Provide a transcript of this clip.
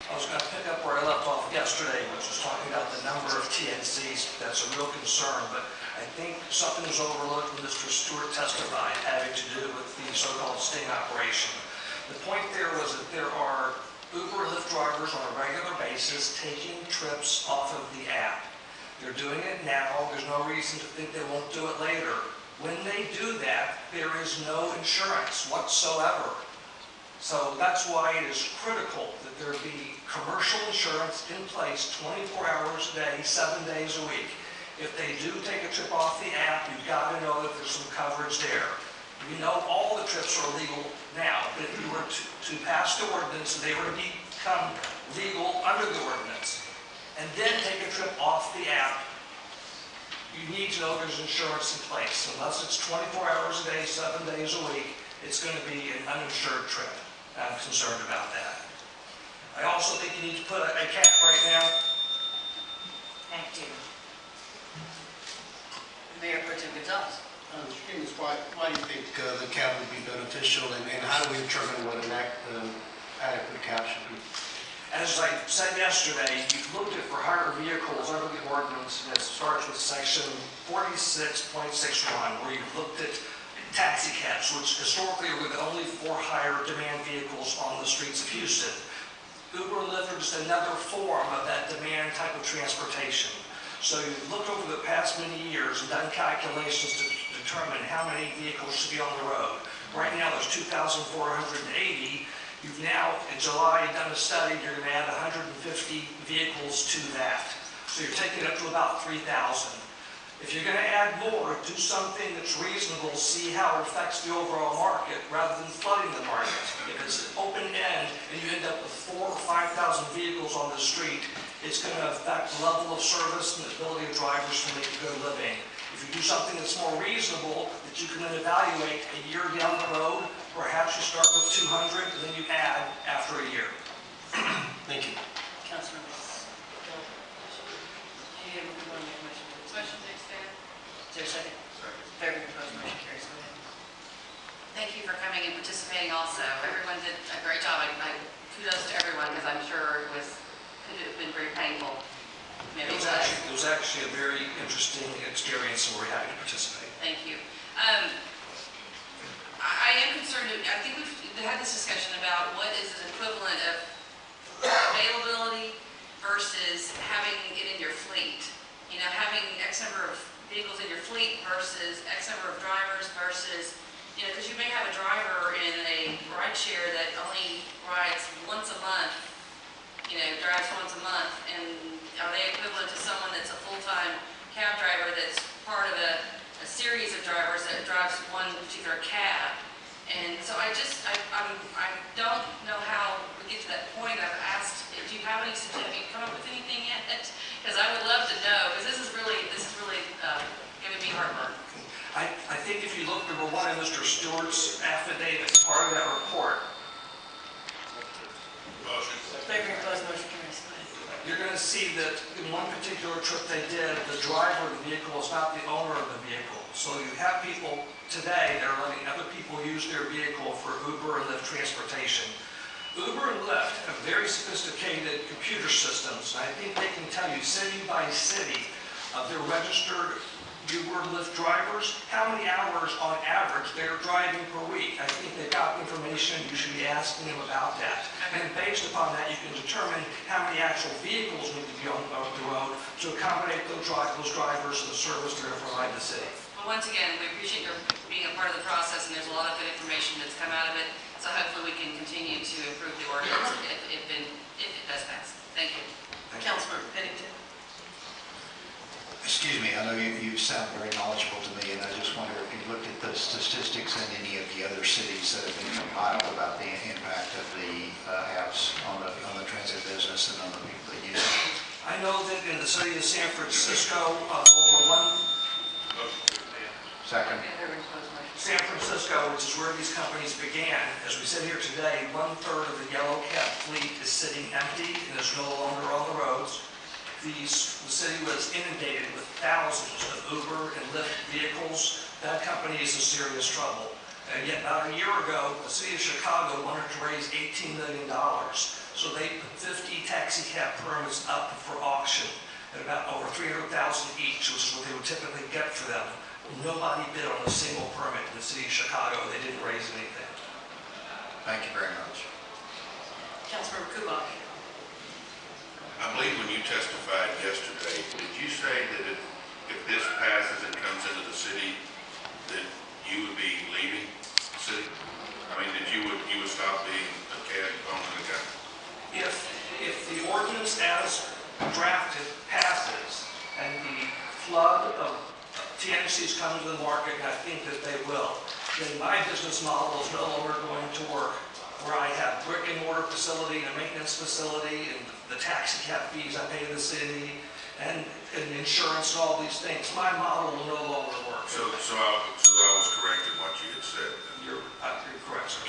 I was going to pick up where I left off yesterday, which was talking about the number of TNCs. That's a real concern, but I think something was overlooked when Mr. Stewart testified having to do with the so-called sting operation. The point there was that there are Uber and Lyft drivers on a regular basis taking trips off of the app. They're doing it now. There's no reason to think they won't do it later. When they do that, there is no insurance whatsoever. So that's why it is critical that there be commercial insurance in place 24 hours a day, 7 days a week. If they do take a trip off the app, you've got to know that there's some coverage there. We know all the trips are illegal now, but if you were to pass the ordinance and they were to become legal under the ordinance, and then take a trip off the app, you need to know there's insurance in place. Unless it's 24 hours a day, 7 days a week, it's going to be an uninsured trip. I'm concerned about that. I also think you need to put a cap right now. Thank you. Mayor Pro Tem Gonzalez. Mr. Kings, why do you think the cap would be beneficial, and how do we determine what an adequate cap should be? As I said yesterday, you've looked at for hire vehicles under the ordinance, and it starts with section 46.61, where you've looked at taxi cabs, which historically were the only for-hire demand vehicles on the streets of Houston. Uber and Lyft are just another form of that demand type of transportation. So you've looked over the past many years and done calculations to determine how many vehicles should be on the road. Right now there's 2,480. You've now, in July, done a study, you're going to add 150 vehicles to that. So you're taking it up to about 3,000. If you're going to add more, do something that's reasonable, see how it affects the overall market rather than flooding the market. If it's an open end and you end up with 4,000 or 5,000 vehicles on the street, it's going to affect the level of service and the ability of drivers to make a good living. If you do something that's more reasonable, that you can then evaluate a year down the road, perhaps you start with 200 and then you add after a year. Thank you. Councilman. Is there a second? Second. Proposed motion carries. Go ahead. Thank you for coming and participating also. Everyone did a great job. Kudos to everyone, because I'm sure it could have been very painful. Maybe it was actually a very interesting experience, and we're happy to participate. Thank you. I am concerned. I think we've had this discussion about what is an equivalent of availability versus having it in your fleet. You know, having X number of vehicles in your fleet versus X number of drivers versus, you know, because you may have a driver in a ride share that only rides once a month, you know, drives once a month, and are they equivalent to someone that's a full-time cab driver that's part of a series of drivers that drives one particular cab? And so I don't know how we get to that point. I've asked, do you have any, have you come up with anything yet? Because I would love to know, because this is really giving me heartburn. I think if you look, number one, in Mr. Stewart's affidavit, part of that report. Motion. Proposed motion carries. You're going to see that in one particular trip they did, the driver of the vehicle is not the owner of the vehicle. So you have people today that are letting other people use their vehicle for Uber and Lyft transportation. Uber and Lyft have very sophisticated computer systems, and I think they can tell you city by city of their registered Uber and Lyft drivers how many hours on average they're driving per week. I think they've got information. You should be asking them about that. And based upon that, you can determine how many actual vehicles need to be on the road to accommodate those drivers and the service they're going to provide the city. Well, once again, we appreciate your being a part of the process, and there's a lot of good information that's come out of it. So hopefully we can continue to improve the ordinance if it does pass. Thank you. Councilman Pennington. Excuse me, I know you sound very knowledgeable to me, and I just wonder if you looked at the statistics in any of the other cities that have been compiled about the impact of the apps on the transit business and on the people that use it. I know that in the city of San Francisco, over one. Second. San Francisco, which is where these companies began, as we sit here today, 1/3 of the yellow cab fleet is sitting empty and is no longer on the roads. The city was inundated with thousands of Uber and Lyft vehicles. That company is in serious trouble. And yet, about a year ago, the city of Chicago wanted to raise $18 million. So they put 50 taxi cab permits up for auction at about over $300,000 each, which is what they would typically get for them. Nobody bid on a single permit in the city of Chicago. They didn't raise anything. Thank you very much. Councilmember Kubak. I believe when you testified yesterday, did you say that if this passes and comes into the city, that you would be leaving the city? I mean, that you would stop being a CAD owner again? If the ordinance as drafted passes and the flood of TNCs come to the market, and I think that they will, then my business model is no longer going to work, where I have brick and mortar facility and a maintenance facility and the taxi cab fees I pay the city and insurance and all these things. My model will no longer work. So I was correct in what you had said. You're correct, sir.